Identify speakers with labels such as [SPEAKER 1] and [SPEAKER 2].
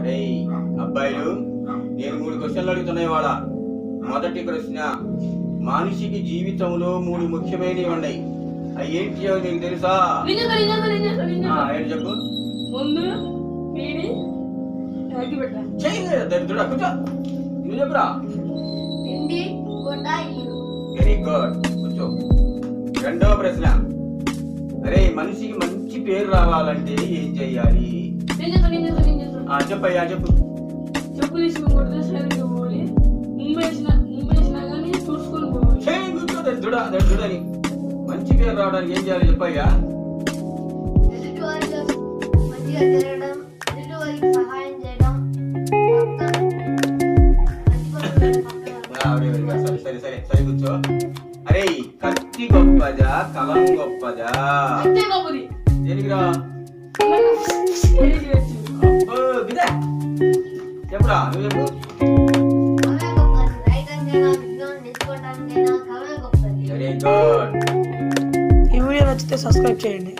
[SPEAKER 1] అరే అబ్బాయిలు, నేను 3 క్వశ్చన్లు అడుగుతున్నాయి వాళ్ళ. మొదటి ప్రశ్న, మనిషికి జీవితంలో 3 ముఖ్యమైనవి ఉన్నాయి. అవి ఏంటి నీకు తెలుసా? ఏంటి చెప్పు. దరిద్రుడా కూర్చో, నువ్వు చెప్పురా. వెరీ గుడ్, కూర్చో. రెండవ ప్రశ్న, అరే మనిషికి మంచి పేరు రావాలంటే ఏం చెయ్యాలి? చెప్పయ్యా చెప్పు.
[SPEAKER 2] చెప్పు తీసుకుని కొడితే సరిగ్గా పోవాలి. చూసుకొని పోవాలి.
[SPEAKER 1] కూర్చో దరిద్రుడని. మంచి పేరు రావడానికి ఏం చేయాలి చెప్పయ్యా? సరే సరే సరే కూర్చో. అరే కత్తి గొప్పదా కలం గొప్పదా? దేనికిరా? చెప్పురా, నువ్వు చెప్పు. Very good.
[SPEAKER 3] ఈ వీడియో నచ్చితే సబ్స్క్రైబ్ చేయండి.